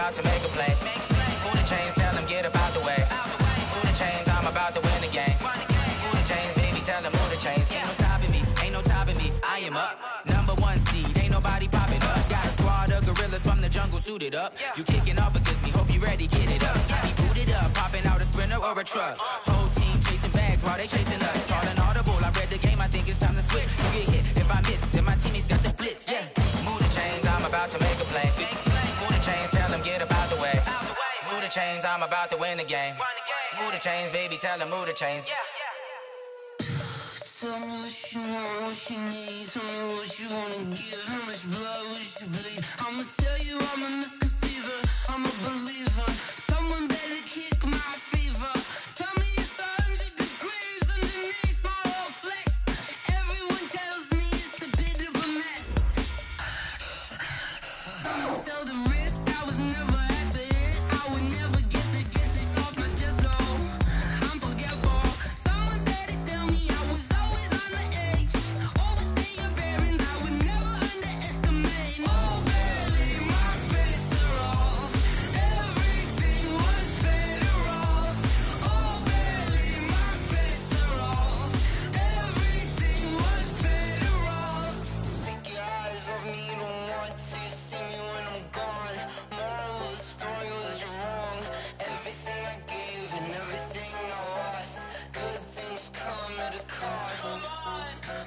about to make a play. Move the chains, tell them get up out the way. Move the chains, I'm about to win the game. Move the chains, baby, tell them move the chains. Ain't no stopping me, ain't no topping me. I am up, #1 seed, ain't nobody popping up. Got a squad of gorillas from the jungle suited up. You kicking off against me, hope you ready, get it up. I be booted up, popping out a Sprinter or a truck. Whole team chasing bags while they chasing us. Call an audible, I read the game, I think it's time to switch. You get hit, if I miss, then my teammates got the blitz, yeah. Move the chains, I'm about to make a play. Move the chains, tell them get up out the way. Move the chains, I'm about to win the game. Move the chains, baby, tell them move the chains. Tell me what you want, what you need. Tell me what you wanna give. How much blood would you bleed? I'ma tell you I'm a misconceiver. I'm a believer. Someone better kick my fever. Tell me it's 100 degrees underneath my whole flesh. Everyone tells me it's a bit of a mess. Someone tell the risk I was never at the end. I would never get the off my chest, though. I'm forgetful. Someone better tell me I was always on the edge. Overstay your bearings, I would never underestimate. Oh, barely, my bets are off. Everything was better off. Oh, barely, my bets are off. Everything was better off. Take your eyes off me, you don't want to see me when I'm gone. Moral of the story was you're wrong. Everything I gave and everything I lost. Good things come at a cost.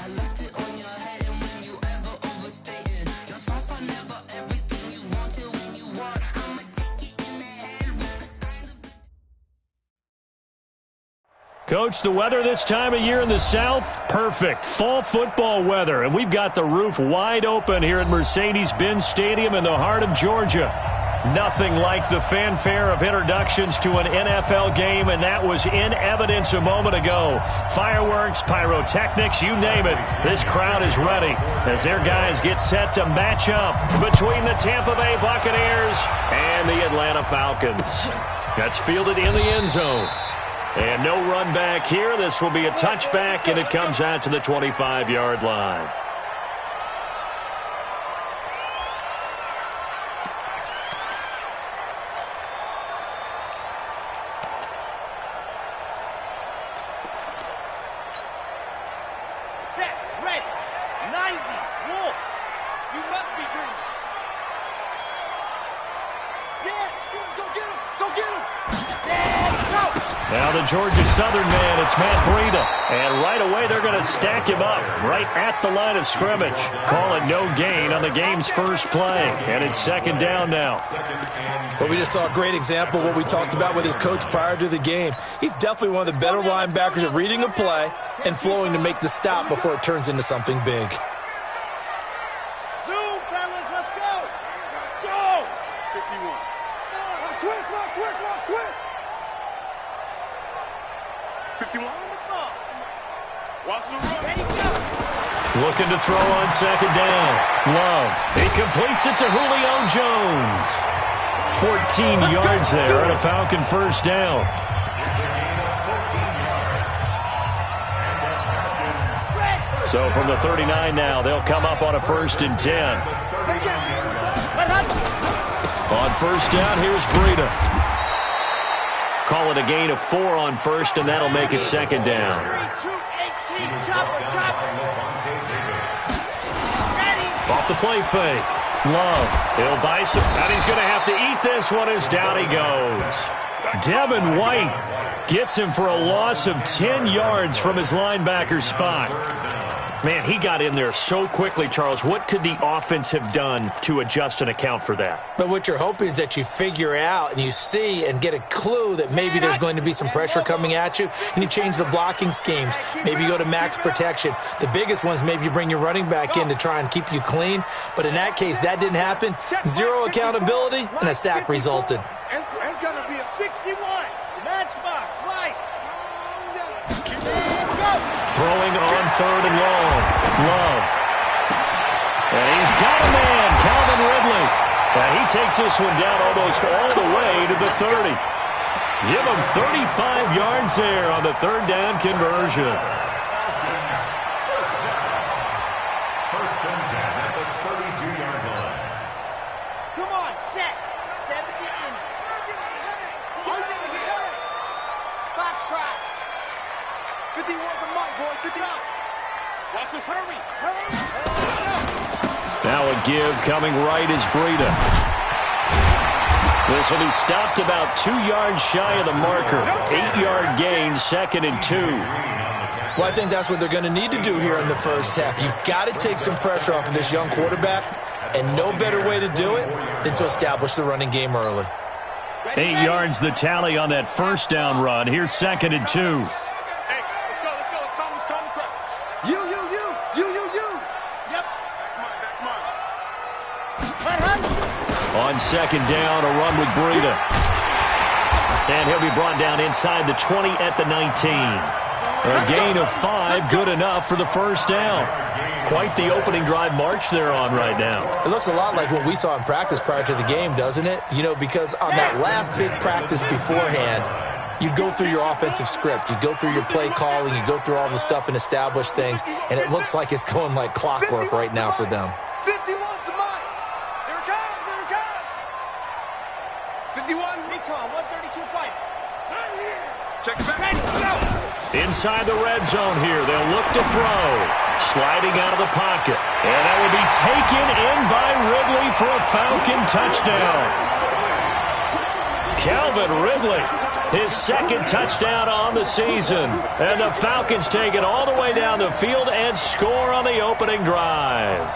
I left it on your head, and when you ever overstated, your thoughts are never everything you wanted when you want. I'ma take it in the head with the signs of. Coach, the weather this time of year in the South, perfect. Fall football weather, and we've got the roof wide open here at Mercedes-Benz Stadium in the heart of Georgia. Nothing like the fanfare of introductions to an NFL game, and that was in evidence a moment ago. Fireworks, pyrotechnics, you name it. This crowd is ready as their guys get set to match up between the Tampa Bay Buccaneers and the Atlanta Falcons. That's fielded in the end zone. And no run back here. This will be a touchback, and it comes out to the 25-yard line. Set, ready, 90, wolf. You must be dreaming. Set, go get him, go get him. Set, go. Now the Georgia Southern man, it's Matt Breida. And right away they're going to stack him up right at the line of scrimmage. Call it no gain on the game's first play. And it's second down now. Well, we just saw a great example of what we talked about with his coach prior to the game. He's definitely one of the better linebackers at reading a play and flowing to make the stop before it turns into something big. Zoom, fellas, let's go. Let's go. 51. Switch, switch, switch. 51 on the ball. Watch the run. Ready, go. Looking to throw on second down. Love. He completes it to Julio Jones. 14 yards there and a Falcon first down. So from the 39 now, they'll come up on a 1st and 10. On first down, here's Breida. Call it a gain of 4 on first, and that'll make it second down. Off the play fake. Love. He'll buy some, and he's going to have to eat this one as down he goes. Devin White gets him for a loss of 10 yards from his linebacker spot. Man, he got in there so quickly, Charles. What could the offense have done to adjust and account for that? But what you're hoping is that you figure out and you see and get a clue that maybe there's going to be some pressure coming at you, and you change the blocking schemes. Maybe you go to max protection. The biggest ones, maybe you bring your running back in to try and keep you clean. But in that case, that didn't happen. 0 accountability, and a sack resulted. It's going to be a 61. Matchbox, light. Throwing on 3rd and long. Love. And he's got a man, Calvin Ridley. And he takes this one down almost all the way to the 30. Give him 35 yards there on the 3rd down conversion. Come on, set. Foxtrot. 51 for Mike, boy. 50 up. Watch this. Hurry. Now a give coming right is Breida. This will be stopped about 2 yards shy of the marker. 8-yard gain, 2nd and 2. Well, I think that's what they're going to need to do here in the first half. You've got to take some pressure off of this young quarterback, and no better way to do it than to establish the running game early. 8 yards the tally on that first down run. Here's 2nd and 2. Hey, let's go. Come, crack. You. Yep. That's mine. On 2nd down, a run with Breida. And he'll be brought down inside the 20 at the 19. A gain of 5, good enough for the first down. Quite the opening drive march they're on right now. It looks a lot like what we saw in practice prior to the game, doesn't it? You know, because on that last big practice beforehand, you go through your offensive script, you go through your play calling, you go through all the stuff and establish things, and it looks like it's going like clockwork right now for them. 51 for mine. Here it comes. 51, recon, 132 fight. Check it back. Go. Inside the red zone here, they'll look to throw. Sliding out of the pocket. And that will be taken in by Ridley for a Falcon touchdown. Calvin Ridley, his 2nd touchdown on the season. And the Falcons take it all the way down the field and score on the opening drive.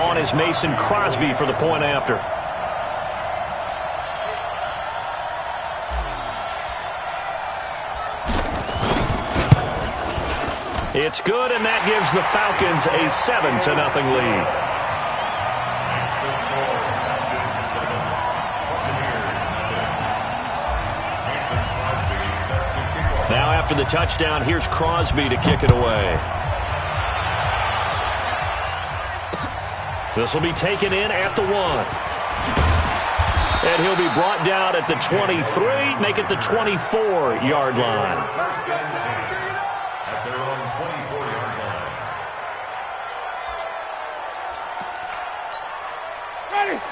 On is Mason Crosby for the point after. It's good, and that gives the Falcons a 7-0 lead. Now after the touchdown, here's Crosby to kick it away. This will be taken in at the 1. And he'll be brought down at the 23, make it the 24-yard line.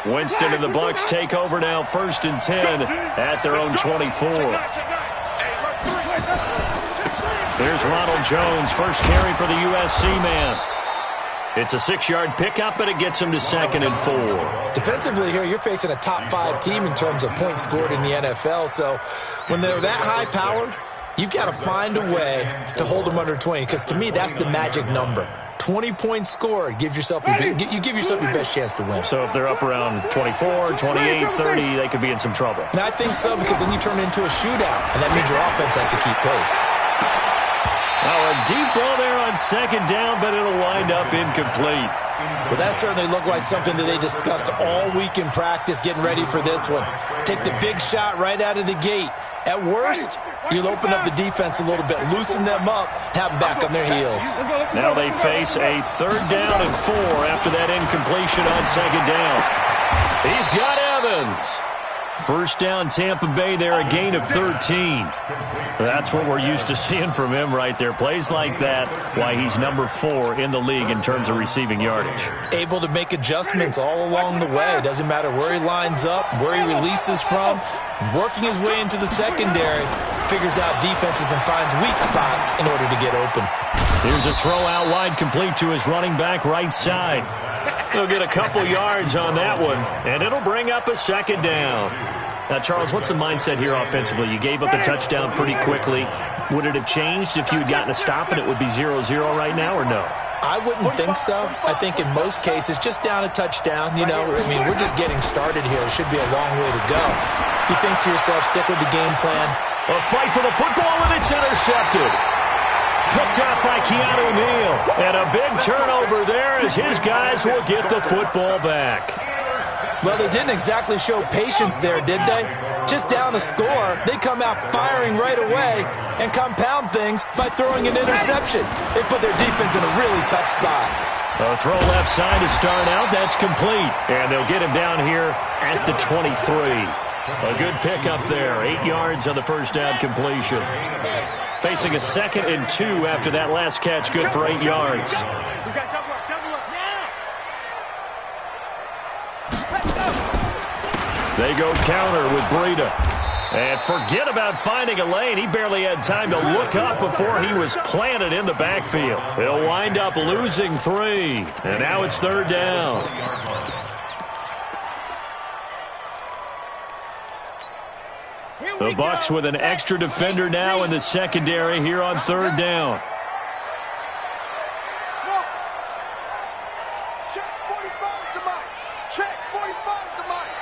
Winston and the Bucs take over now, 1st and 10 at their own 24. Here's Ronald Jones, first carry for the USC man. It's a 6-yard pickup, but it gets him to 2nd and 4. Defensively here, you're facing a top 5 team in terms of points scored in the NFL. So when they're that high-powered, you've got to find a way to hold them under 20, because to me, that's the magic number. 20 points scored, you give yourself your best chance to win. So if they're up around 24, 28, 30, they could be in some trouble. And I think so, because then you turn it into a shootout, and that means your offense has to keep pace. Oh, a deep ball there on 2nd down, but it'll wind up incomplete. Well, that certainly looked like something that they discussed all week in practice, getting ready for this one. Take the big shot right out of the gate. At worst, you'll open up the defense a little bit, loosen them up, have them back on their heels. Now they face a 3rd down and 4 after that incompletion on 2nd down. He's got Evans. First down, Tampa Bay there, a gain of 13. That's what we're used to seeing from him right there. Plays like that, why he's number 4 in the league in terms of receiving yardage. Able to make adjustments all along the way. Doesn't matter where he lines up, where he releases from. Working his way into the secondary, figures out defenses and finds weak spots in order to get open. Here's a throw out wide, complete to his running back right side. He'll get a couple yards on that one, and it'll bring up a 2nd down. Now, Charles, what's the mindset here offensively? You gave up a touchdown pretty quickly. Would it have changed if you had gotten a stop and it would be 0-0 right now, or no? I wouldn't think so. I think in most cases, just down a touchdown, you know, I mean, we're just getting started here. It should be a long way to go. You think to yourself, stick with the game plan. A fight for the football, and it's intercepted. Picked out by Keanu Neal. And a big turnover there as his guys will get the football back. Well, they didn't exactly show patience there, did they? Just down a score, they come out firing right away and compound things by throwing an interception. They put their defense in a really tough spot. A throw left side to start out. That's complete. And they'll get him down here at the 23. A good pickup there. 8 yards on the first down completion. Facing a 2nd and 2 after that last catch. Good for 8 yards. They go counter with Breida. And forget about finding a lane. He barely had time to look up before he was planted in the backfield. He'll wind up losing 3. And now it's 3rd down. The Bucs with an extra defender now in the secondary here on 3rd down. Check 45 to Mike. Check 45 to Mike.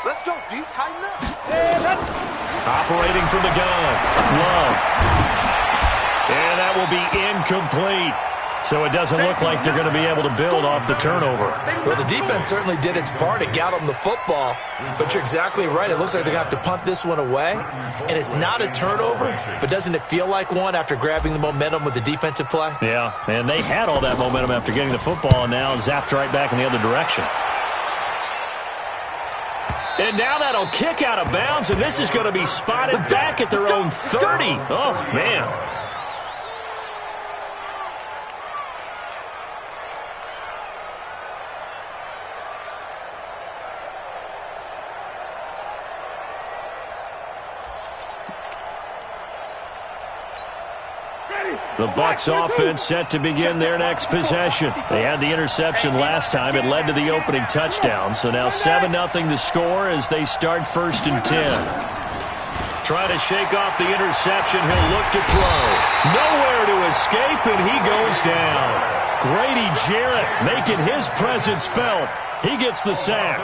Let's go deep, tighten up. Operating from the gun. Love. And that will be incomplete. So it doesn't look like they're going to be able to build off the turnover. Well, the defense certainly did its part. It got them the football. But you're exactly right. It looks like they're going to have to punt this one away. And it's not a turnover, but doesn't it feel like one after grabbing the momentum with the defensive play? Yeah, and they had all that momentum after getting the football and now zapped right back in the other direction. And now that'll kick out of bounds, and this is going to be spotted back at their own 30. Oh, man. The Bucs offense set to begin their next possession. They had the interception last time. It led to the opening touchdown. So now 7-0 to score as they start 1st and 10. Trying to shake off the interception. He'll look to throw. Nowhere to escape, and he goes down. Grady Jarrett making his presence felt. He gets the sack.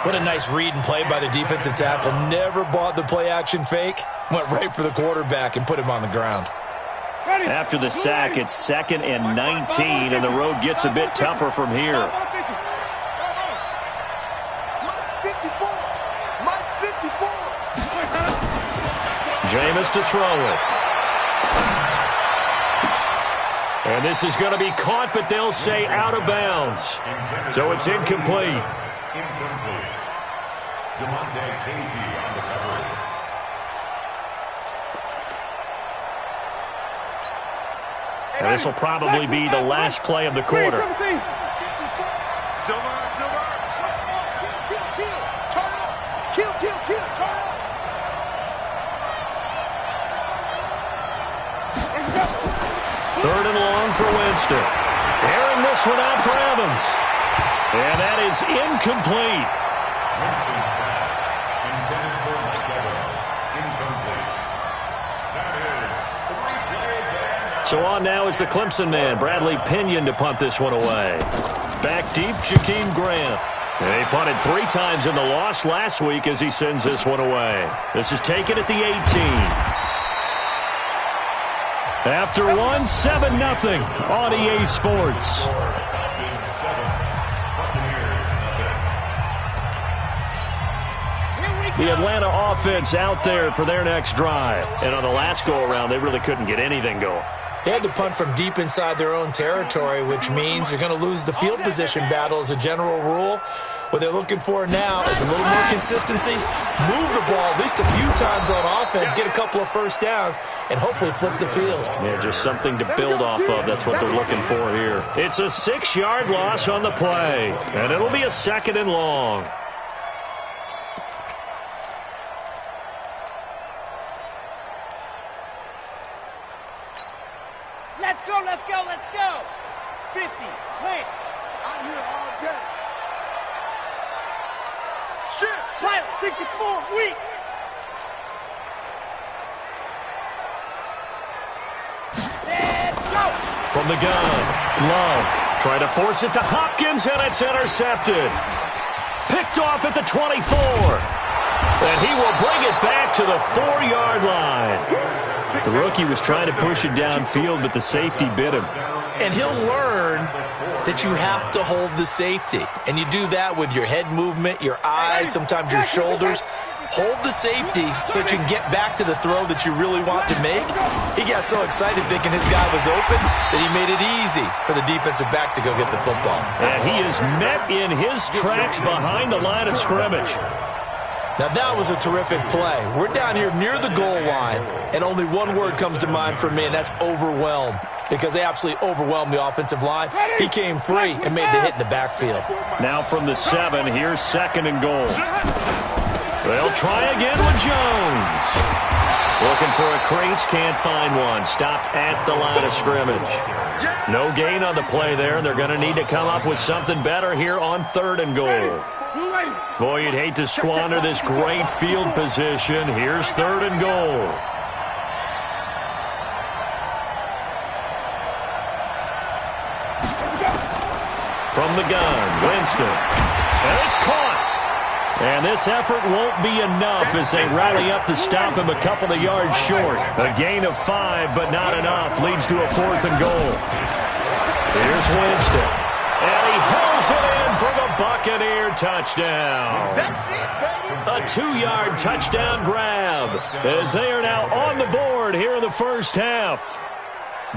What a nice read and play by the defensive tackle. Never bought the play-action fake. Went right for the quarterback and put him on the ground. After the sack, it's 2nd and 19, and the road gets a bit tougher from here. Jameis to throw it. And this is going to be caught, but they'll say out of bounds. So it's incomplete. And this will probably be the last play of the quarter. Third and long for Winston. Airing this one out for Evans. And that is incomplete. Winston's pass intended for Mike Evans. Incomplete. That is 3 plays and... So on now is the Clemson man, Bradley Pinion, to punt this one away. Back deep, Jakeem Grant. And he punted 3 times in the loss last week as he sends this one away. This is taken at the 18. After 7-0 on EA Sports. The Atlanta offense out there for their next drive. And on the last go-around, they really couldn't get anything going. They had to punt from deep inside their own territory, which means they're going to lose the field position battle as a general rule. What they're looking for now is a little more consistency, move the ball at least a few times on offense, get a couple of first downs, and hopefully flip the field. Yeah, just something to build off of. That's what they're looking for here. It's a 6-yard loss on the play, and it'll be a 2nd and long. Let's go, let's go, let's go. 50, plant. I'm here all day. Shift, silent, 64, weak. Set, go. From the gun, Love trying to force it to Hopkins, and it's intercepted. Picked off at the 24. And he will bring it back to the 4-yard line. The rookie was trying to push it downfield, but the safety bit him. And he'll learn that you have to hold the safety. And you do that with your head movement, your eyes, sometimes your shoulders. Hold the safety so that you can get back to the throw that you really want to make. He got so excited thinking his guy was open that he made it easy for the defensive back to go get the football. And he is met in his tracks behind the line of scrimmage. Now that was a terrific play. We're down here near the goal line, and only one word comes to mind for me, and that's overwhelmed. because they absolutely overwhelmed the offensive line. He came free and made the hit in the backfield. Now from the 7, here's 2nd and goal. They'll try again with Jones. Looking for a crease, can't find one. Stopped at the line of scrimmage. No gain on the play there, and they're going to need to come up with something better here on 3rd and goal. Boy, you'd hate to squander this great field position. Here's 3rd and goal. From the gun, Winston. And it's caught. And this effort won't be enough as they rally up to stop him a couple of yards short. A gain of 5, but not enough. Leads to a 4th and goal. Here's Winston. And he hauls it in for the Buccaneer touchdown. A 2-yard touchdown grab as they are now on the board here in the first half.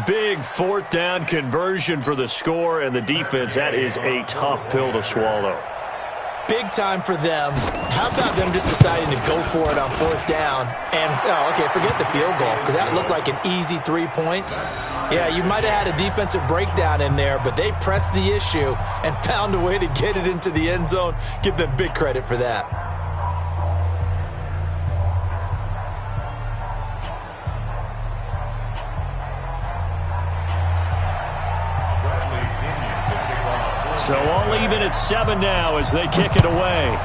Big 4th down conversion for the score, and the defense, that is a tough pill to swallow. Big time for them. How about them just deciding to go for it on 4th down? And, forget the field goal, because that looked like an easy 3 points. Yeah, you might have had a defensive breakdown in there, but they pressed the issue and found a way to get it into the end zone. Give them big credit for that. So all even at 7 now as they kick it away.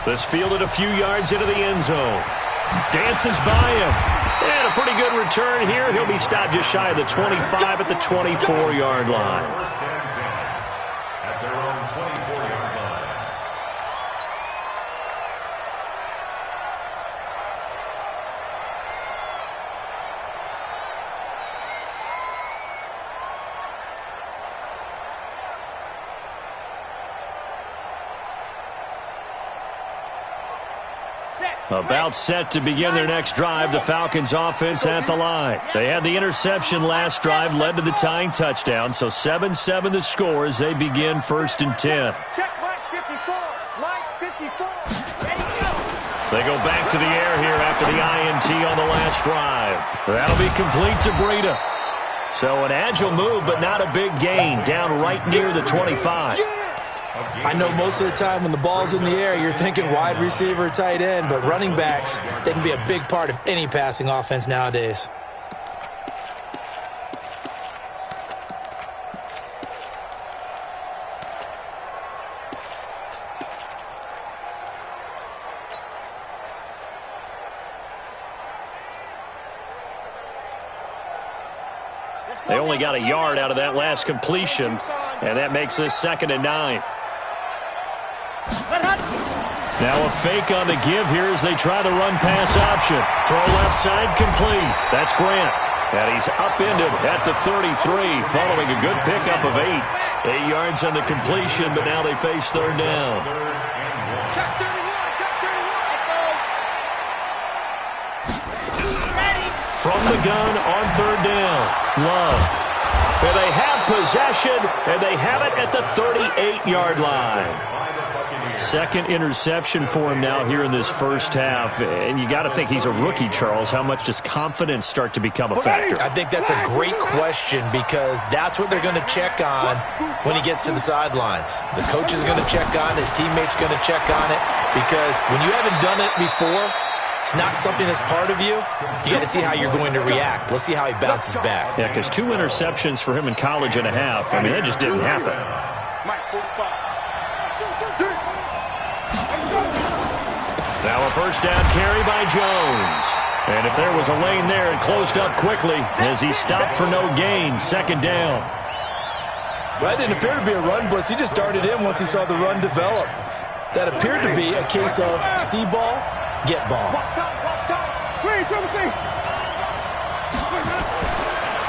This fielded a few yards into the end zone. Dances by him. And a pretty good return here. He'll be stopped just shy of the 25 at the 24-yard line. At their own 24-yard line. About set to begin their next drive, the Falcons offense at the line. They had the interception last drive, led to the tying touchdown, so 7-7 the score as they begin 1st and 10. Check Mike 54. Mike 54. Ready, go. They go back to the air here after the INT on the last drive. That'll be complete to Breida. So an agile move, but not a big gain, down right near the 25. I know most of the time when the ball's in the air, you're thinking wide receiver, tight end, but running backs, they can be a big part of any passing offense nowadays. They only got a yard out of that last completion, and that makes this 2nd and 9. Now a fake on the give here as they try the run-pass option. Throw left side complete. That's Grant. And he's upended at the 33 following a good pickup of 8. 8 yards on the completion, but now they face 3rd down. Check 31. Check 31. Ready. From the gun on 3rd down. Love. And they have possession, and they have it at the 38-yard line. 2nd interception for him now here in this first half. And you got to think he's a rookie, Charles. How much does confidence start to become a factor? I think that's a great question because that's what they're going to check on when he gets to the sidelines. The coach is going to check on it. His teammates going to check on it because when you haven't done it before, it's not something that's part of you. You got to see how you're going to react. Let's see how he bounces back. Yeah, because 2 interceptions for him in college and a half. I mean, that just didn't happen. Mike 45. Now a first down carry by Jones. And if there was a lane there, it closed up quickly as he stopped for no gain. 2nd down. Well, that didn't appear to be a run blitz. He just darted in once he saw the run develop. That appeared to be a case of see ball, get ball.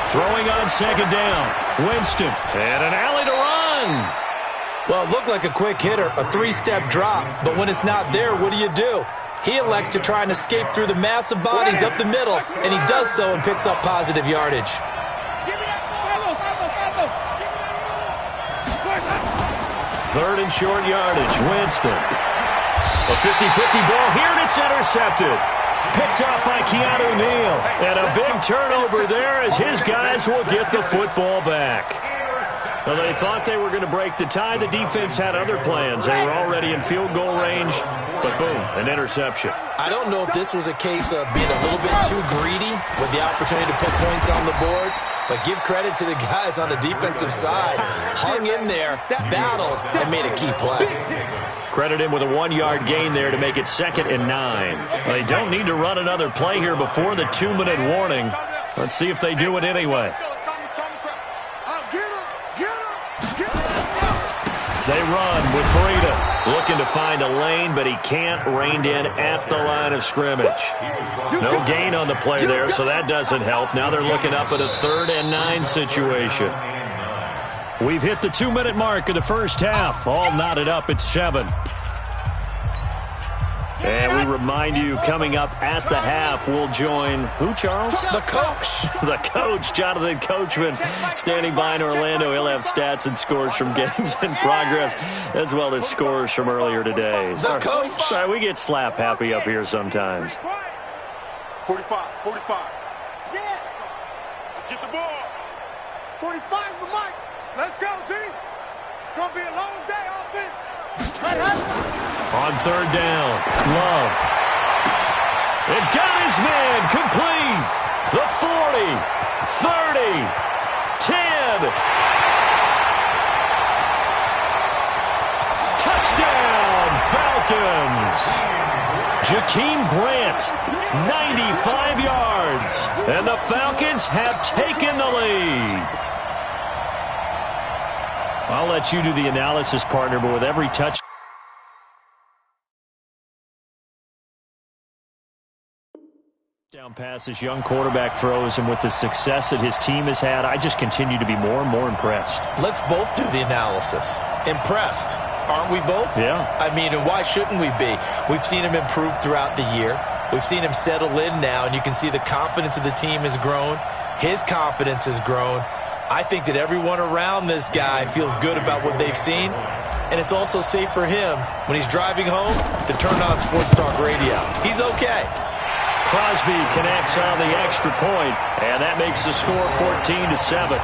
Throwing on 2nd down. Winston. And an alley to run. Well, it looked like a quick hitter, a 3-step drop, but when it's not there, what do? He elects to try and escape through the massive bodies up the middle, and he does so and picks up positive yardage. 3rd and short yardage, Winston. A 50-50 ball here, and it's intercepted. Picked up by Keanu Neal. And a big turnover there as his guys will get the football back. Well, they thought they were going to break the tie. The defense had other plans. They were already in field goal range, but boom, an interception. I don't know if this was a case of being a little bit too greedy with the opportunity to put points on the board, but give credit to the guys on the defensive side. Hung in there, battled, and made a key play. Credit him with a 1-yard gain there to make it 2nd and 9. They don't need to run another play here before the 2-minute warning. Let's see if they do it anyway. They run with Breida, looking to find a lane, but he can't, reined in at the line of scrimmage. No gain on the play there, so that doesn't help. Now they're looking up at a 3rd and 9 situation. We've hit the 2-minute mark of the first half. All knotted up at 7. And we remind you, coming up at the half, we'll join who, Charles? The coach. The coach, Jonathan Coachman, standing by in Orlando. He'll have stats and scores from games in progress, as well as scores from earlier today. The coach. Sorry, we get slap happy up here sometimes. 45. Let's get the ball. 45's the mic. Let's go, D. It's going to be a long day, offense. On 3rd down, Love. It got his man complete. The 40, 30, 10. Touchdown, Falcons. Jakeem Grant, 95 yards. And the Falcons have taken the lead. I'll let you do the analysis, partner, but with every touchdown pass this young quarterback throws, and with the success that his team has had, I just continue to be more and more impressed. Let's both do the analysis. Impressed. Aren't we both? Yeah. I mean, and why shouldn't we be? We've seen him improve throughout the year. We've seen him settle in now, and you can see the confidence of the team has grown. His confidence has grown. I think that everyone around this guy feels good about what they've seen, and it's also safe for him when he's driving home to turn on Sports Talk Radio. He's okay. Crosby connects on the extra point, and that makes the score 14-7.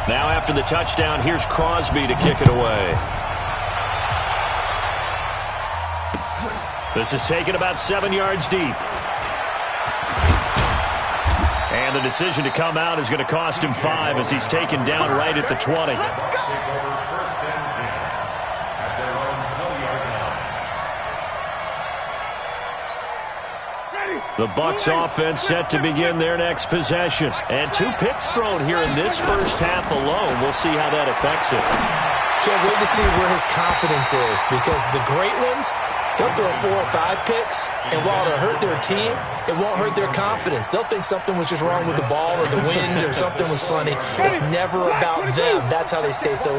Now after the touchdown, here's Crosby to kick it away. This is taken about 7 yards deep. And the decision to come out is going to cost him 5 as he's taken down right at the 20. The Bucs offense set to begin their next possession. And 2 picks thrown here in this first half alone. We'll see how that affects it. Can't wait to see where his confidence is, because the great ones, they'll throw 4 or 5 picks, and while it'll hurt their team, it won't hurt their confidence. They'll think something was just wrong with the ball or the wind or something was funny. It's never about them. That's how they stay so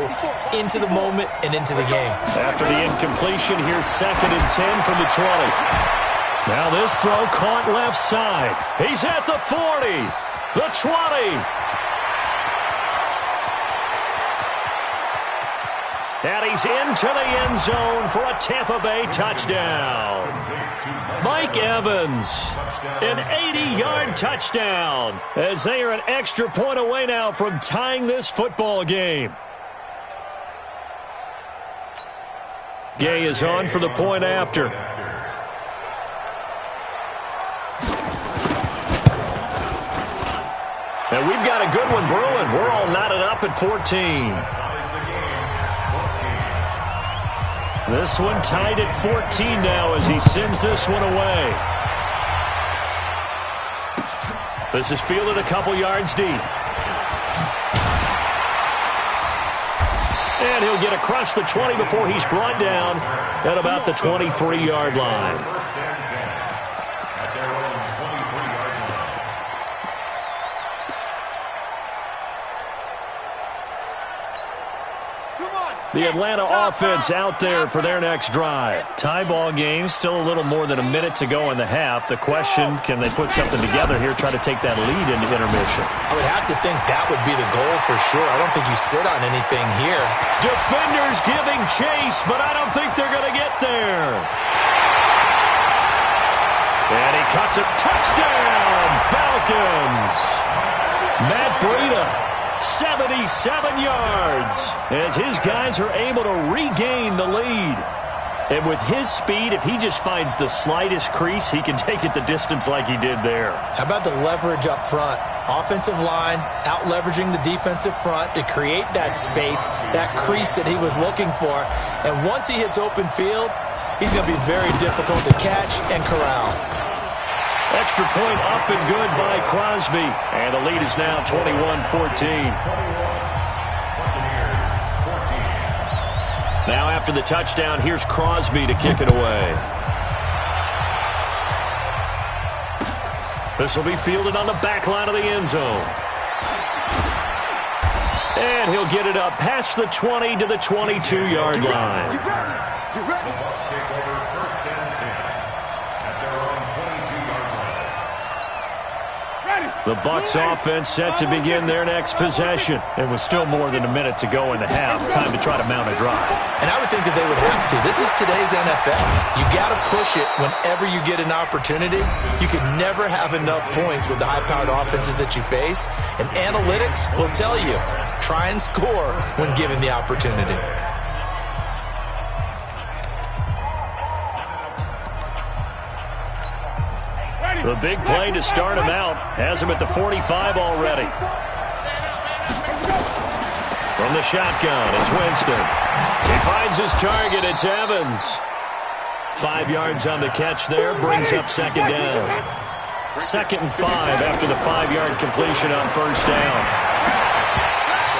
into the moment and into the game. After the incompletion, here's 2nd and 10 from the 20. Now this throw caught left side. He's at the 40, the 20. And he's into the end zone for a Tampa Bay touchdown. Mike Evans, an 80-yard touchdown, as they are an extra point away now from tying this football game. Gay is on for the point after. And we've got a good one brewing. We're all knotted up at 14. This one tied at 14 now as he sends this one away. This is fielded a couple yards deep. And he'll get across the 20 before he's brought down at about the 23-yard line. The Atlanta offense out there for their next drive. Tie ball game, still a little more than a minute to go in the half. The question, can they put something together here, try to take that lead into intermission? I would have to think that would be the goal for sure. I don't think you sit on anything here. Defenders giving chase, but I don't think they're going to get there. And he cuts it. Touchdown, Falcons. Matt Breida, 77 yards, as his guys are able to regain the lead. And with his speed, if he just finds the slightest crease, he can take it the distance like he did there. How about the leverage up front? Offensive line out-leveraging the defensive front to create that space, that crease that he was looking for. And once he hits open field, he's going to be very difficult to catch and corral. Extra point up and good by Crosby. And the lead is now 21-14. Now after the touchdown, here's Crosby to kick it away. This will be fielded on the back line of the end zone. And he'll get it up past the 20 to the 22-yard line. The Bucs take over 1st and 10 at their own 22-yard line. The Bucs offense set to begin their next possession. It was still more than a minute to go in the half. Time to try to mount a drive. And I would think that they would have to. This is today's NFL. You got to push it whenever you get an opportunity. You can never have enough points with the high-powered offenses that you face. And analytics will tell you, try and score when given the opportunity. The big play to start him out. Has him at the 45 already. From the shotgun, it's Winston. He finds his target. It's Evans. 5 yards on the catch there. Brings up second down. 2nd and 5 after the 5-yard completion on first down.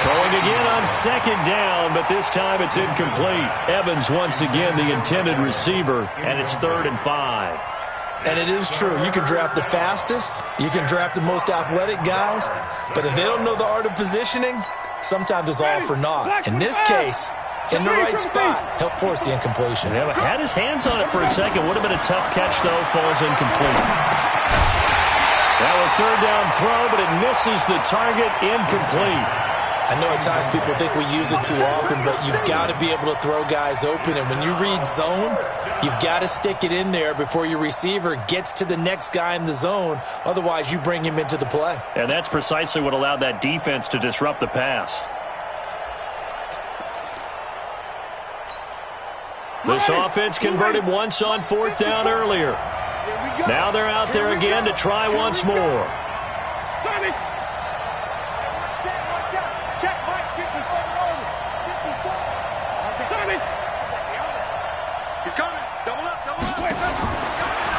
Throwing again on second down, but this time it's incomplete. Evans once again the intended receiver, and it's 3rd and 5. And it is true. You can draft the fastest. You can draft the most athletic guys. But if they don't know the art of positioning, sometimes it's all for naught. In this case, in the right spot, help force the incompletion. Yeah, but had his hands on it for a second. Would have been a tough catch, though. Falls incomplete. Now a 3rd down throw, but it misses the target. Incomplete. I know at times people think we use it too often, but you've got to be able to throw guys open. And when you read zone, you've got to stick it in there before your receiver gets to the next guy in the zone. Otherwise, you bring him into the play. And that's precisely what allowed that defense to disrupt the pass. This offense converted once on 4th down earlier. Now they're out there again to try once more.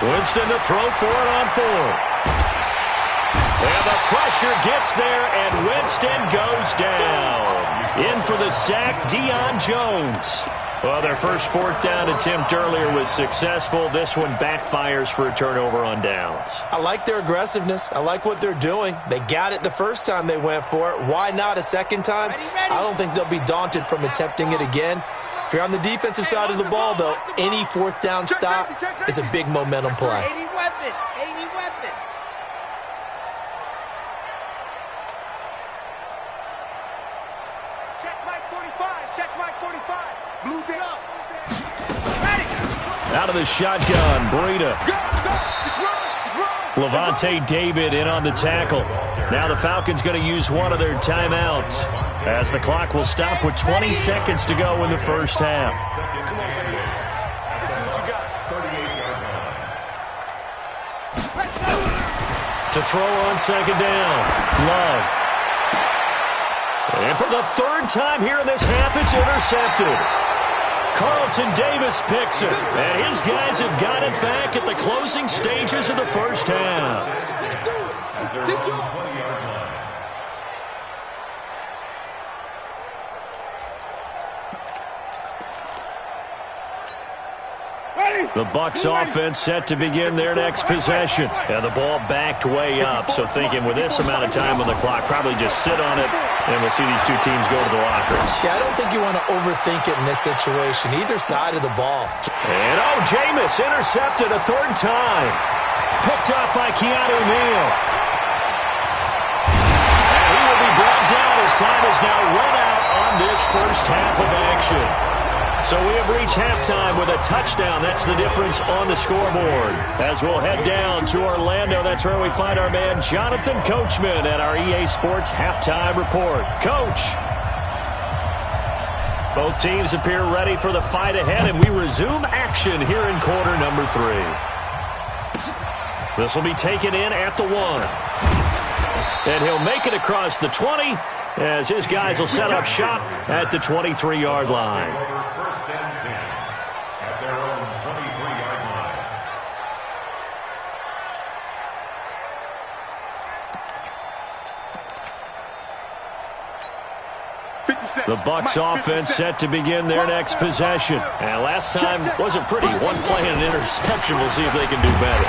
Winston to throw for it on 4th. And the pressure gets there, and Winston goes down. In for the sack, Deion Jones. Well, their first 4th down attempt earlier was successful. This one backfires for a turnover on downs. I like their aggressiveness. I like what they're doing. They got it the first time they went for it. Why not a second time? I don't think they'll be daunted from attempting it again. If you're on the defensive side of the ball, though, any 4th down stop is a big momentum play. Out of the shotgun, Breida. Levante David in on the tackle. Now the Falcons going to use one of their timeouts, as the clock will stop with 20 seconds to go in the first half. To throw on second down, Love. And for the 3rd time here in this half, it's intercepted. Carlton Davis picks it, and his guys have got it back at the closing stages of the first half. The Bucs offense set to begin their next possession. And the ball backed way up, so thinking with this amount of time on the clock, probably just sit on it And we'll see these two teams go to the lockers. Yeah, I don't think you want to overthink it in this situation, either side of the ball. And, Jameis intercepted a third time. Picked up by Keanu Neal. And he will be brought down as time is now run out on this first half of action. So we have reached halftime with a touchdown. That's the difference on the scoreboard. As we'll head down to Orlando, that's where we find our man Jonathan Coachman at our EA Sports Halftime Report. Coach. Both teams appear ready for the fight ahead, and we resume action here in quarter number 3. This will be taken in at the 1. And he'll make it across the 20 as his guys will set up shop at the 23-yard line. First and 10 at their own 23-yard line. The Bucs offense set to begin their next possession. And last time wasn't pretty. One play and an interception. We'll see if they can do better.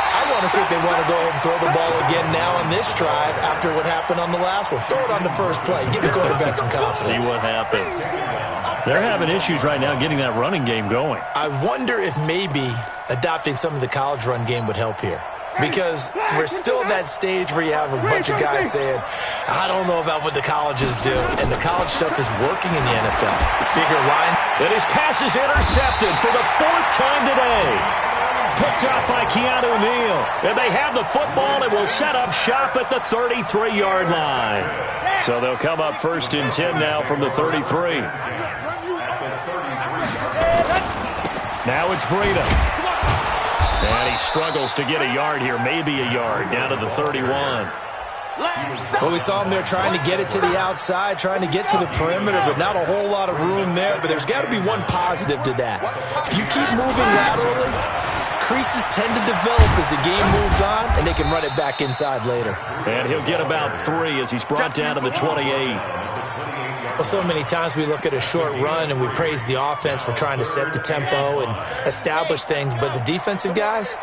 I want to see if they want to go ahead and throw the ball again now on this drive after what happened on the last one. Throw it on the first play. Give the quarterback some confidence. See what happens. They're having issues right now getting that running game going. I wonder if maybe adopting some of the college run game would help here. Because we're still at that stage where you have a bunch of guys saying, I don't know about what the colleges do. And the college stuff is working in the NFL. Bigger line. And his pass is intercepted for the 4th time today. Picked up by Keanu Neal. And they have the football and will set up shop at the 33-yard line. So they'll come up first and 10 now from the 33. Now it's Breida. And he struggles to get a yard here, maybe a yard, down to the 31. Well, we saw him there trying to get it to the outside, trying to get to the perimeter, but not a whole lot of room there. But there's got to be one positive to that. If you keep moving laterally, creases tend to develop as the game moves on, and they can run it back inside later. And he'll get about 3 as he's brought down to the 28. Well, so many times we look at a short run and we praise the offense for trying to set the tempo and establish things, but the defensive guys,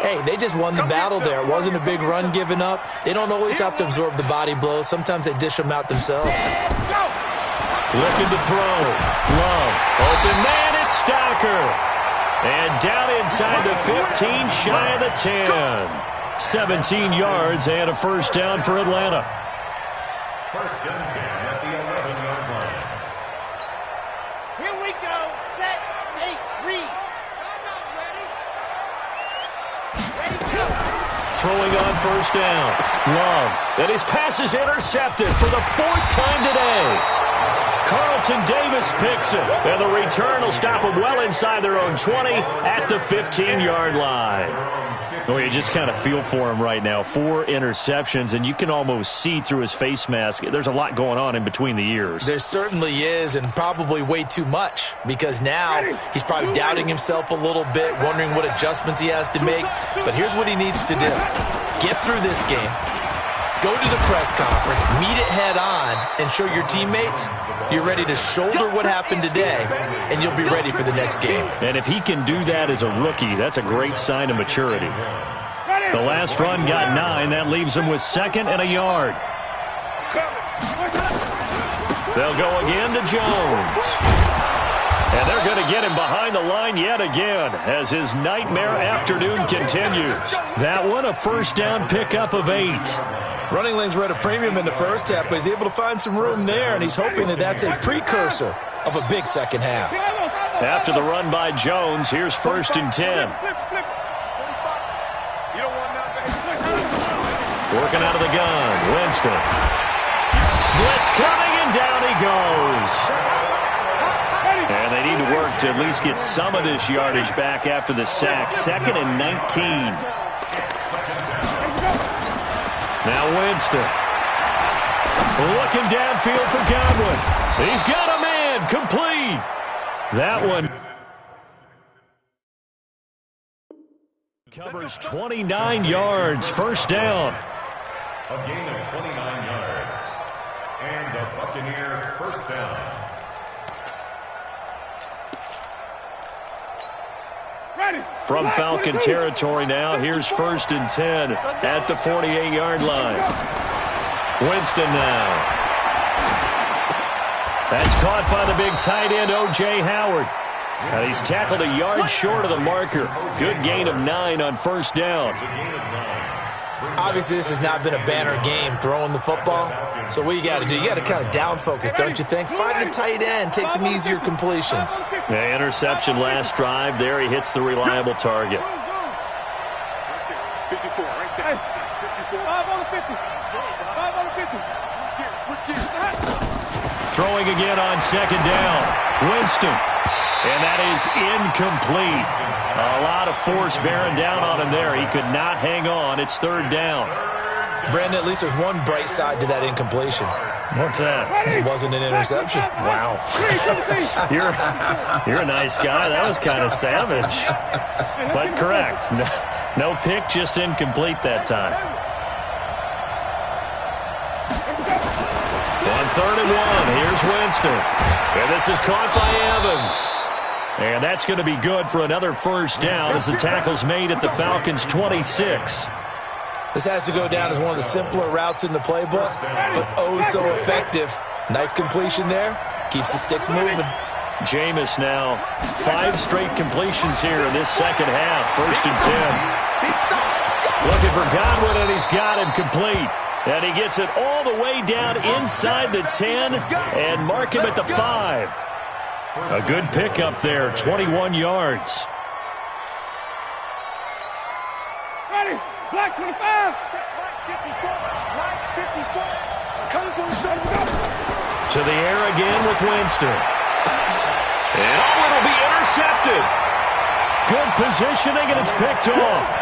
hey, they just won the battle there. It wasn't a big run given up. They don't always have to absorb the body blows. Sometimes they dish them out themselves. Looking to throw. Love. Open man, it's Stocker. And down inside the 15, shy of the 10. 17 yards and a first down for Atlanta. First and 10 at the 11-yard line. Here we go. Set. 8. Read. Ready, go. Throwing on first down. Love. And his pass is intercepted for the 4th time today. Carlton Davis picks it. And the return will stop them well inside their own 20 at the 15-yard line. Oh, you just kind of feel for him right now. 4 interceptions, and you can almost see through his face mask. There's a lot going on in between the ears. There certainly is, and probably way too much, because now he's probably doubting himself a little bit, wondering what adjustments he has to make. But here's what he needs to do. Get through this game. Go to the press conference, meet it head on, and show your teammates you're ready to shoulder what happened today, and you'll be ready for the next game. And if he can do that as a rookie, that's a great sign of maturity. The last run got 9. That leaves him with 2nd and a yard. They'll go again to Jones. And they're going to get him behind the line yet again as his nightmare afternoon continues. That one, a first down pickup of 8. Running lanes were at a premium in the first half, but he's able to find some room there, and he's hoping that that's a precursor of a big second half. After the run by Jones, here's first and 10. Working out of the gun, Winston. Blitz coming, and down he goes. And they need to work to at least get some of this yardage back after the sack. 2nd and 19. Now Winston. Looking downfield for Godwin. He's got a man. Complete. That one covers 29 yards. First down. A gain of 29 yards. And a Buccaneer first down. From Falcon territory now, here's first and 10 at the 48-yard line. Winston now. That's caught by the big tight end, O.J. Howard. And he's tackled a yard short of the marker. Good gain of 9 on first down. Obviously, this has not been a banner game throwing the football. So what you got to do, you got to kind of down focus, don't you think? Find the tight end, take some easier completions. Yeah, interception last drive. There he hits the reliable target. 54, right there. 54. 5 on the 50. 5 on the 50. Switch gears. Throwing again on second down. Winston. And that is incomplete. A lot of force bearing down on him there. He could not hang on. It's third down. Brandon, at least there's one bright side to that incompletion. What's that? It wasn't an interception. Wow. You're a nice guy. That was kind of savage. But correct. No pick, just incomplete that time. On 3rd and 1, here's Winston. And this is caught by Evans. And that's going to be good for another first down as the tackle's made at the Falcons' 26. This has to go down as one of the simpler routes in the playbook, but oh so effective. Nice completion there. Keeps the sticks moving. Jameis now 5 straight completions here in this second half. 1st and 10. Looking for Godwin, and he's got him complete. And he gets it all the way down inside the 10 and mark him at the 5. A good pickup there, 21 yards. Ready. Black 25. Black 54. Black 54. Coming to the center. To the air again with Winston. And it'll be intercepted. Good positioning, and it's picked off.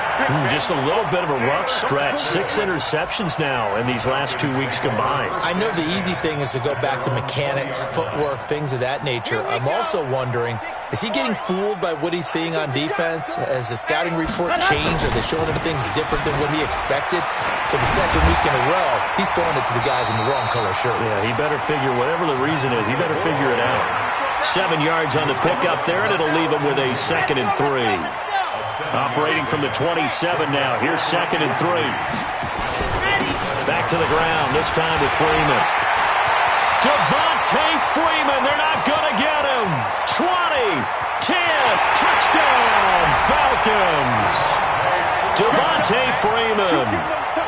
Just a little bit of a rough stretch. 6 interceptions now in these last 2 weeks combined. I know the easy thing is to go back to mechanics, footwork, things of that nature. I'm also wondering, is he getting fooled by what he's seeing on defense? Has the scouting report changed? Are they showing him things different than what he expected? For the second week in a row, he's throwing it to the guys in the wrong color shirts. Yeah, he better figure, whatever the reason is, he better figure it out. 7 yards on the pickup there, and it'll leave him with a 2nd and 3. Operating from the 27 now. Here's 2nd and 3. Back to the ground, this time with Freeman. Devontae Freeman, they're not going to get him. 20, 10, touchdown, Falcons. Devontae Freeman,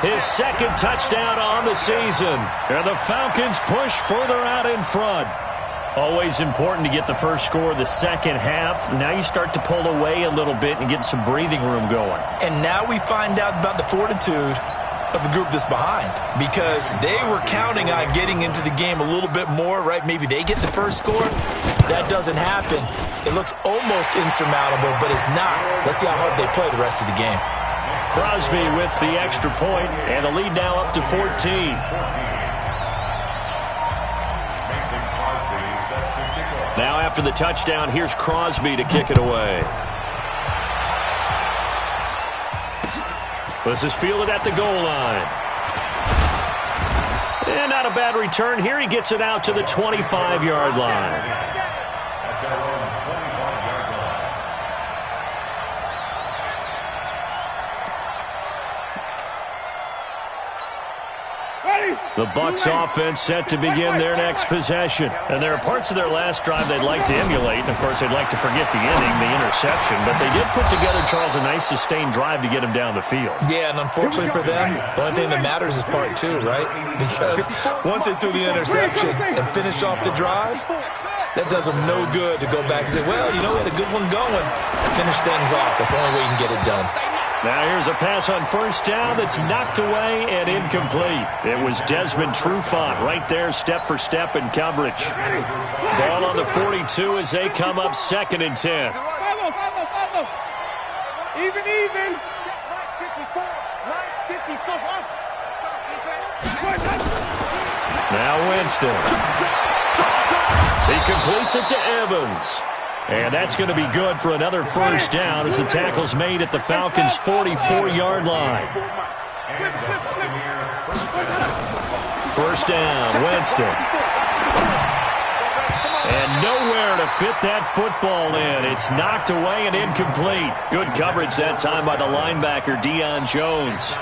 his 2nd touchdown on the season. And the Falcons push further out in front. Always important to get the first score of the second half. Now you start to pull away a little bit and get some breathing room going. And now we find out about the fortitude of the group that's behind, because they were counting on getting into the game a little bit more, right? Maybe they get the first score. That doesn't happen. It looks almost insurmountable, but it's not. Let's see how hard they play the rest of the game. Crosby with the extra point, and the lead now up to 14. Now after the touchdown, here's Crosby to kick it away. This is fielded at the goal line. And not a bad return here. He gets it out to the 25-yard line. The Bucs offense set to begin their next possession. And there are parts of their last drive they'd like to emulate. Of course, they'd like to forget the inning, the interception. But they did put together, Charles, a nice sustained drive to get him down the field. Yeah, and unfortunately for them, the only thing that matters is part 2, right? Because once they threw the interception and finished off the drive, that does them no good to go back and say, well, you know, we had a good one going. Finish things off. That's the only way you can get it done. Now here's a pass on first down that's knocked away and incomplete. It was Desmond Trufant right there, step for step in coverage. Ball on the 42 as they come up 2nd and 10. Even. Now Winston. He completes it to Evans. And that's going to be good for another first down as the tackle's made at the Falcons' 44-yard line. First down, Winston. And nowhere to fit that football in. It's knocked away and incomplete. Good coverage that time by the linebacker, Deion Jones.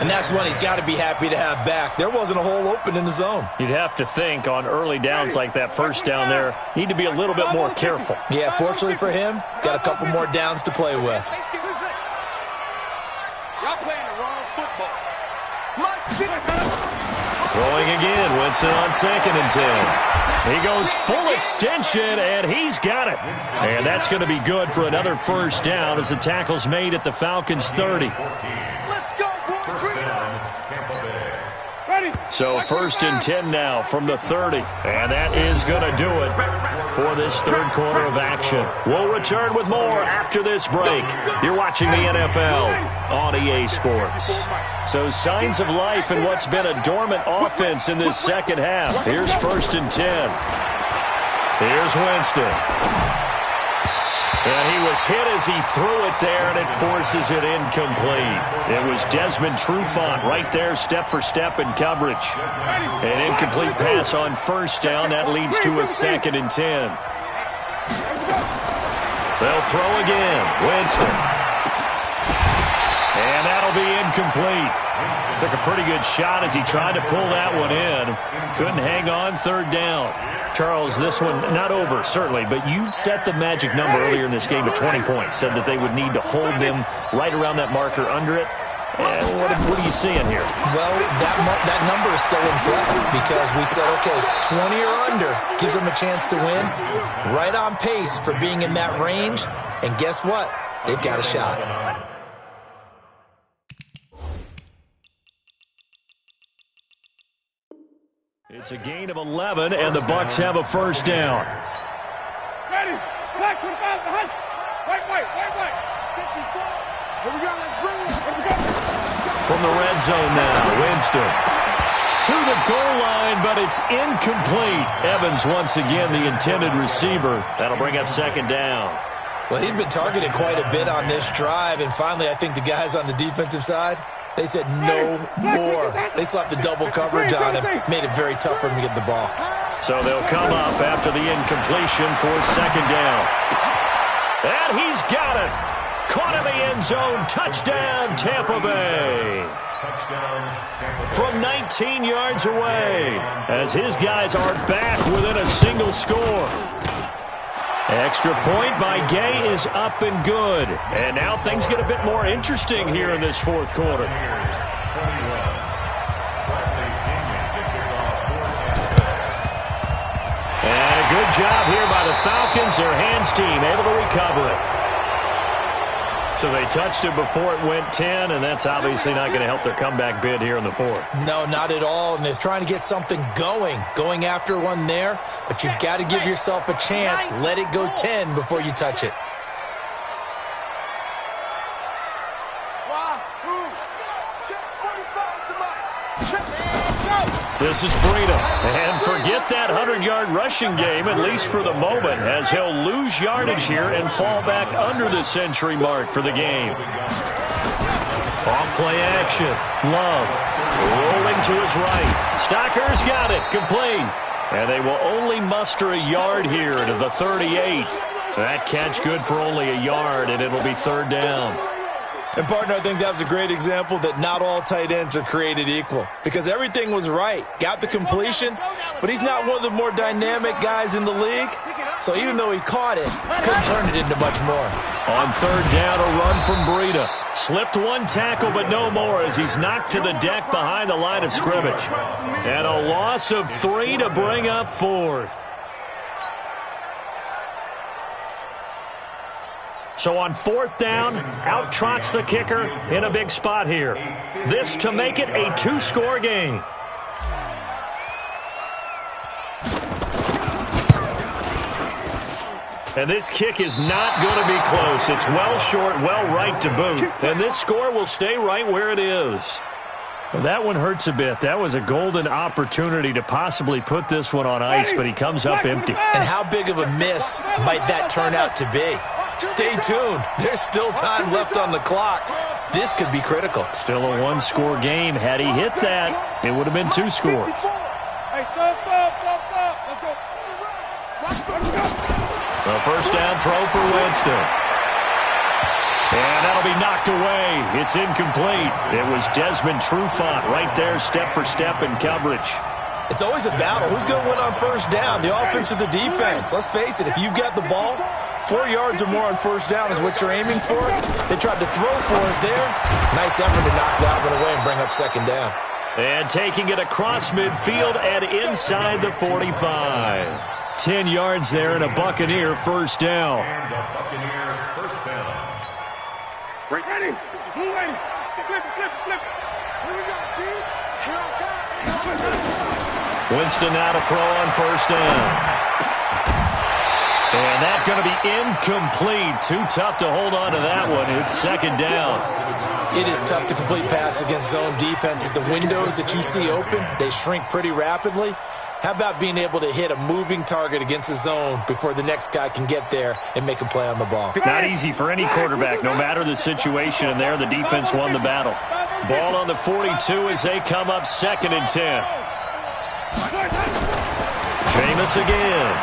And that's one he's got to be happy to have back. There wasn't a hole open in the zone. You'd have to think on early downs like that first down there, need to be a little bit more careful. Yeah, fortunately for him, got a couple more downs to play with. Y'all playing the wrong football. Throwing again, Winston on 2nd and 10. He goes full extension, and he's got it. And that's going to be good for another first down as the tackle's made at the Falcons' 30. Let's go, boys. Ready? So 1st and 10 now from the 30. And that is going to do it for this third quarter of action. We'll return with more after this break. You're watching the NFL on EA Sports. So signs of life in what's been a dormant offense in this second half. Here's 1st and 10. Here's Winston. And he was hit as he threw it there, and it forces it incomplete. It was Desmond Trufant right there, step for step in coverage. An incomplete pass on first down. That leads to a 2nd and 10. They'll throw again. Winston. And that'll be incomplete. Took a pretty good shot as he tried to pull that one in. Couldn't hang on, 3rd down. Charles, this one not over, certainly, but you set the magic number earlier in this game at 20 points. Said that they would need to hold them right around that marker under it. And what are you seeing here? Well, that number is still in play because we said, okay, 20 or under gives them a chance to win. Right on pace for being in that range. And guess what? They've got a shot. It's a gain of 11, and the Bucs have a first down. Ready? Black 25 behind. Wait. 54. Here we go. Let's bring it. Here we go. From the red zone now, Winston. To the goal line, but it's incomplete. Evans once again the intended receiver. That'll bring up 2nd down. Well, he'd been targeted quite a bit on this drive, and finally I think the guys on the defensive side, they said no more. They slapped the double coverage on him, made it very tough for him to get the ball. So they'll come up after the incompletion for 2nd down. And he's got it. Caught in the end zone. Touchdown, Tampa Bay. From 19 yards away as his guys are back within a single score. Extra point by Gay is up and good. And now things get a bit more interesting here in this fourth quarter. And a good job here by the Falcons. Their hands team able to recover it. So they touched it before it went 10, and that's obviously not going to help their comeback bid here in the fourth. No, not at all, and they're trying to get something going after one there, but you've got to give yourself a chance. Let it go 10 before you touch it. This is Breida, and forget that 100-yard rushing game, at least for the moment, as he'll lose yardage here and fall back under the century mark for the game. Off-play action. Love rolling to his right. Stocker's got it. Complete. And they will only muster a yard here to the 38. That catch good for only a yard, and it'll be 3rd down. And, partner, I think that was a great example that not all tight ends are created equal because everything was right. Got the completion, but he's not one of the more dynamic guys in the league. So even though he caught it, couldn't turn it into much more. On 3rd down, a run from Breida. Slipped one tackle, but no more as he's knocked to the deck behind the line of scrimmage. And a loss of 3 to bring up 4th. So on 4th down, out trots the kicker in a big spot here. This to make it a 2-score game. And this kick is not going to be close. It's well short, well right to boot. And this score will stay right where it is. Well, that one hurts a bit. That was a golden opportunity to possibly put this one on ice, but he comes up empty. And how big of a miss might that turn out to be? Stay tuned. There's still time left on the clock. This could be critical. Still a 1-score game. Had he hit that, it would have been 2 scores. Hey, stop. Let's go. The first down throw for Winston. And that'll be knocked away. It's incomplete. It was Desmond Trufant right there, step for step in coverage. It's always a battle. Who's going to win on first down, the offense or the defense? Let's face it, if you've got the ball, 4 yards or more on first down is what you're aiming for. They tried to throw for it there. Nice effort to knock that one away and bring up second down. And taking it across midfield and inside the 45. 10 yards there and a Buccaneer first down. And the Buccaneer first down. Ready? Blue lady. Flip. Here we go, team. Here I come. Winston now to throw on first down. And that's going to be incomplete. Too tough to hold on to that one. It's second down. It is tough to complete passes against zone defenses. The windows that you see open, they shrink pretty rapidly. How about being able to hit a moving target against a zone before the next guy can get there and make a play on the ball? Not easy for any quarterback, no matter the situation, and there the defense won the battle. Ball on the 42 as they come up 2nd and 10. Jameis again.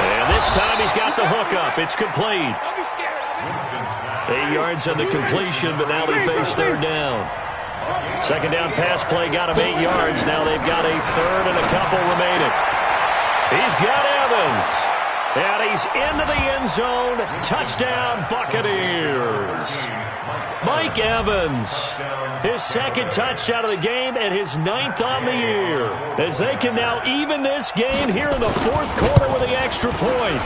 And this time he's got the hook up. It's complete. 8 yards on the completion, but now they face third down. Second down pass play got him 8 yards. Now they've got a third and a couple remaining. He's got Evans. And he's into the end zone. Touchdown, Buccaneers. Mike Evans, his second touchdown of the game and his 9th on the year, as they can now even this game here in the 4th quarter with the extra point.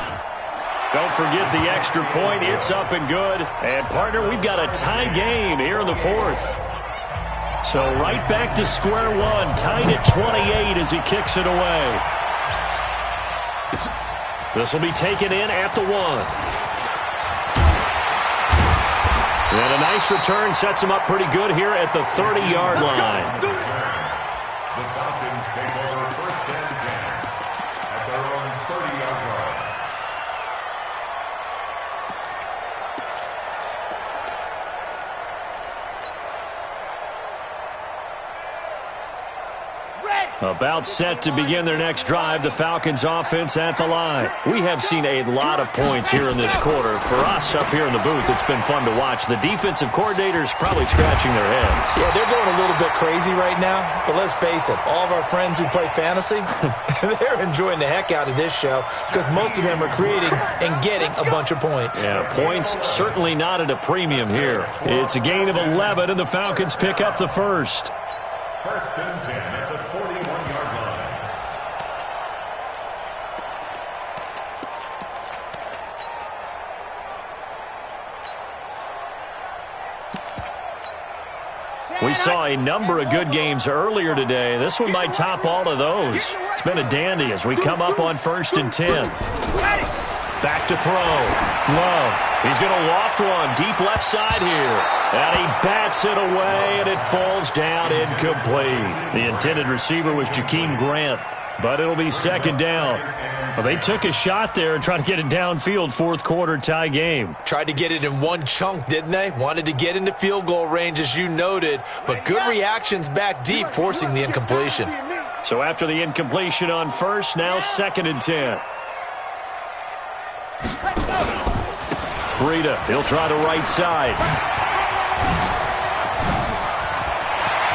Don't forget the extra point. It's up and good. And, partner, we've got a tie game here in the 4th. So right back to square one, tied at 28 as he kicks it away. This will be taken in at the 1. And a nice return sets him up pretty good here at the 30-yard line. The Falcons take over first and 10 at their own 30-yard line. About set to begin their next drive, the Falcons offense at the line. We have seen a lot of points here in this quarter. For us up here in the booth, it's been fun to watch. The defensive coordinators probably scratching their heads. Yeah, they're going a little bit crazy right now, but let's face it, all of our friends who play fantasy, they're enjoying the heck out of this show because most of them are creating and getting a bunch of points. Yeah, points certainly not at a premium here. It's a gain of 11, and the Falcons pick up the first. First and 10 at the 41-yard line. We saw a number of good games earlier today. This one might top all of those. It's been a dandy as we come up on 1st and 10. Back to throw. Love. He's going to loft one deep left side here. And he bats it away, and it falls down incomplete. The intended receiver was Jakeem Grant, but it'll be second down. Well, they took a shot there and tried to get it downfield, 4th quarter tie game. Tried to get it in one chunk, didn't they? Wanted to get into field goal range, as you noted, but good reactions back deep, forcing the incompletion. So after the incompletion on first, now 2nd and 10. Breida, he'll try the right side.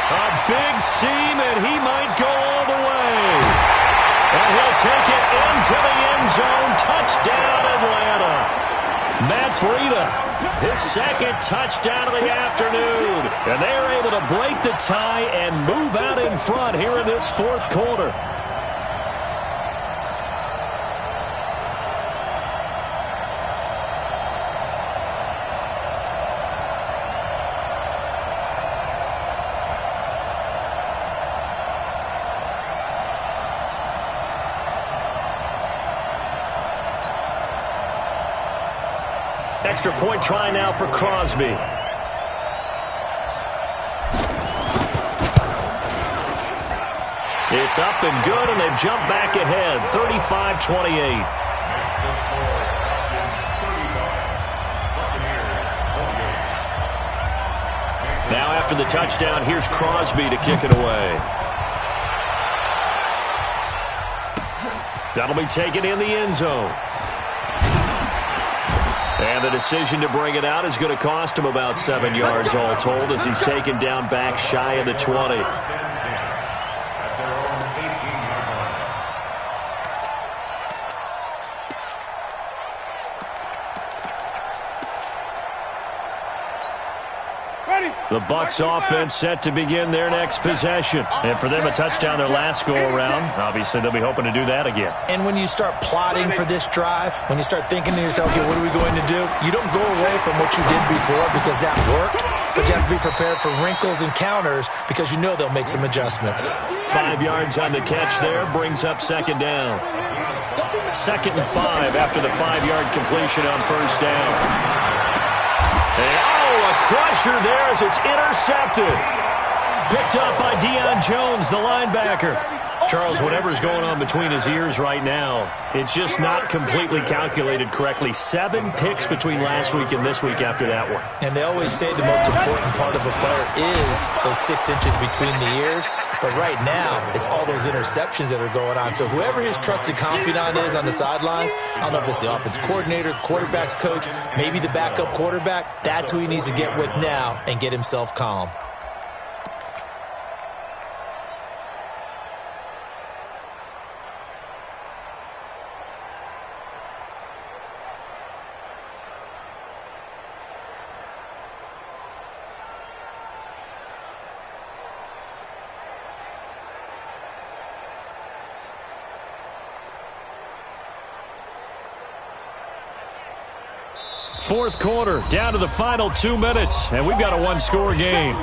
A big seam, and he might go all the way. And he'll take it into the end zone. Touchdown, Atlanta. Matt Breida, his 2nd touchdown of the afternoon. And they're able to break the tie and move out in front here in this 4th quarter. Extra point try now for Crosby. It's up and good, and they've jumped back ahead, 35-28. Now after the touchdown, here's Crosby to kick it away. That'll be taken in the end zone. And the decision to bring it out is going to cost him about 7 yards all told as he's taken down back shy of the 20. The Bucs offense set to begin their next possession. And for them, a touchdown their last go-around. Obviously, they'll be hoping to do that again. And when you start plotting for this drive, when you start thinking to yourself, okay, what are we going to do? You don't go away from what you did before because that worked, but you have to be prepared for wrinkles and counters because you know they'll make some adjustments. 5 yards on the catch there brings up second down. 2nd and 5 after the 5-yard completion on first down. A crusher there as it's intercepted. Picked up by Deion Jones, the linebacker. Charles, whatever's going on between his ears right now, it's just not completely calculated correctly. 7 picks between last week and this week after that one. And they always say the most important part of a player is those 6 inches between the ears. But right now, it's all those interceptions that are going on. So whoever his trusted confidant is on the sidelines, I don't know if it's the offense coordinator, the quarterback's coach, maybe the backup quarterback, that's who he needs to get with now and get himself calm. Fourth quarter, down to the final 2 minutes, and we've got a 1-score game.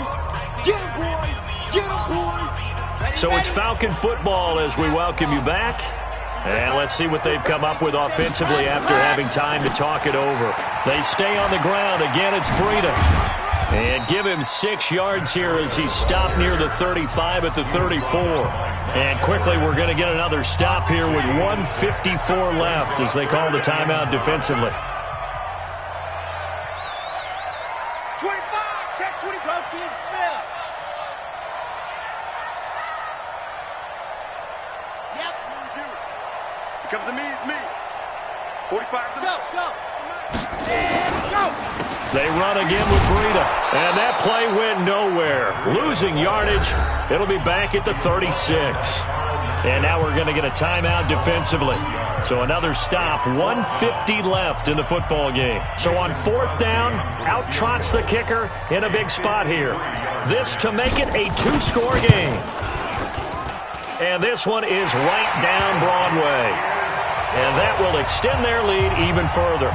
Get him, boy! Get him, boy! So it's Falcon football as we welcome you back. And let's see what they've come up with offensively after having time to talk it over. They stay on the ground. Again, it's Breida. And give him 6 yards here as he's stopped near the 35 at the 34. And quickly, we're going to get another stop here with 1:54 left as they call the timeout defensively. 25, check 20, go to Smith. Yep, it's you. It comes to me, it's me. 45 to go, go. And go. They run again with Breida, and that play went nowhere. Losing yardage, it'll be back at the 36. And now we're going to get a timeout defensively. So another stop, 1:50 left in the football game. So on 4th down, out trots the kicker in a big spot here. This to make it a 2-score game. And this one is right down Broadway. And that will extend their lead even further.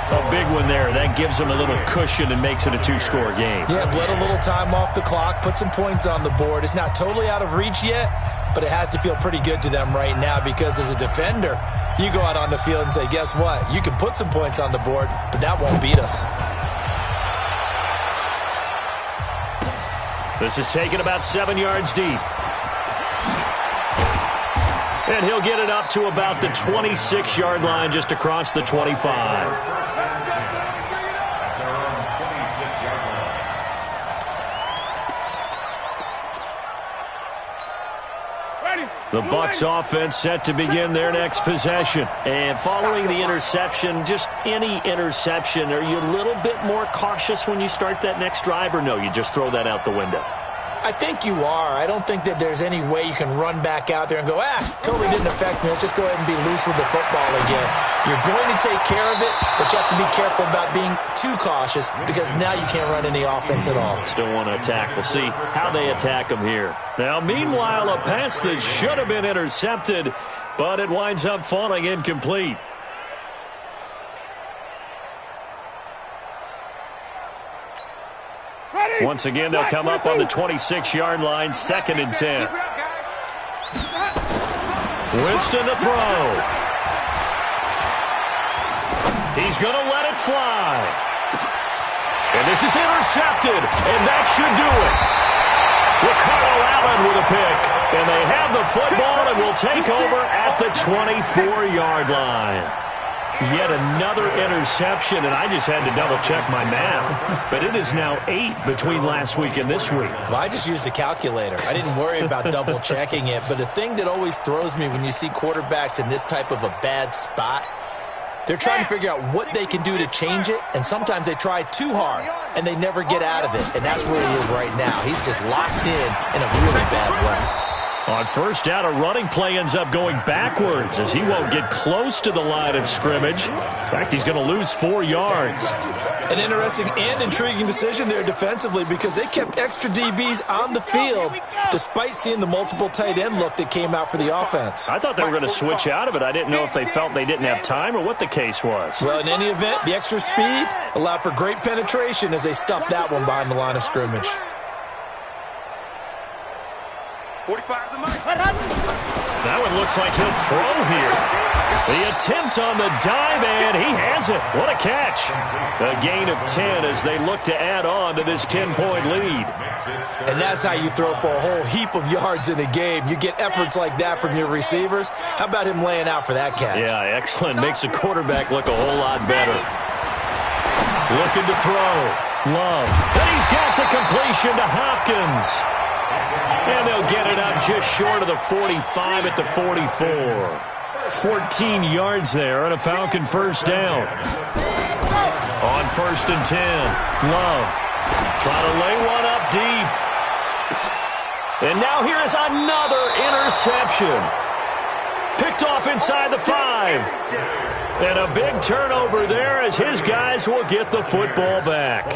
A big one there. That gives them a little cushion and makes it a 2-score game. Yeah, bled a little time off the clock, put some points on the board. It's not totally out of reach yet, but it has to feel pretty good to them right now because as a defender, you go out on the field and say, guess what? You can put some points on the board, but that won't beat us. This is taken about 7 yards deep. And he'll get it up to about the 26-yard line just across the 25. The Bucs offense set to begin their next possession. And following the interception, just any interception, are you a little bit more cautious when you start that next drive, or no, you just throw that out the window? I think you are. I don't think that there's any way you can run back out there and go, totally didn't affect me. Let's just go ahead and be loose with the football again. You're going to take care of it, but you have to be careful about being too cautious because now you can't run any offense at all. Still want to attack. We'll see how they attack them here. Now, meanwhile, a pass that should have been intercepted, but it winds up falling incomplete. Once again, they'll come up on the 26-yard line, 2nd and 10. Winston to throw. He's going to let it fly. And this is intercepted, and that should do it. Ricardo Allen with a pick. And they have the football and will take over at the 24-yard line. Yet another interception, and I just had to double-check my math. But it is now 8 between last week and this week. Well, I just used a calculator. I didn't worry about double-checking it. But the thing that always throws me when you see quarterbacks in this type of a bad spot They're trying to figure out what they can do to change it, and sometimes they try too hard, and they never get out of it, and that's where he is right now. He's just locked in a really bad way. On first down, a running play ends up going backwards as he won't get close to the line of scrimmage. In fact, he's going to lose 4 yards. An interesting and intriguing decision there defensively because they kept extra DBs on the field despite seeing the multiple tight end look that came out for the offense. I thought they were going to switch out of it. I didn't know if they felt they didn't have time or what the case was. Well, in any event, the extra speed allowed for great penetration as they stuffed that one behind the line of scrimmage. 45 the mic. That one looks like he'll throw here. The attempt on the dive, and he has it. What a catch. A gain of 10 as they look to add on to this 10-point lead. And that's how you throw for a whole heap of yards in a game. You get efforts like that from your receivers. How about him laying out for that catch? Yeah, excellent. Makes the quarterback look a whole lot better. Looking to throw. Love. And he's got the completion to Hopkins. And they'll get it up just short of the 45 at the 44. 14 yards there and a Falcon first down. On first and 10, Love trying to lay one up deep. And now here is another interception. Picked off inside the 5. And a big turnover there as his guys will get the football back.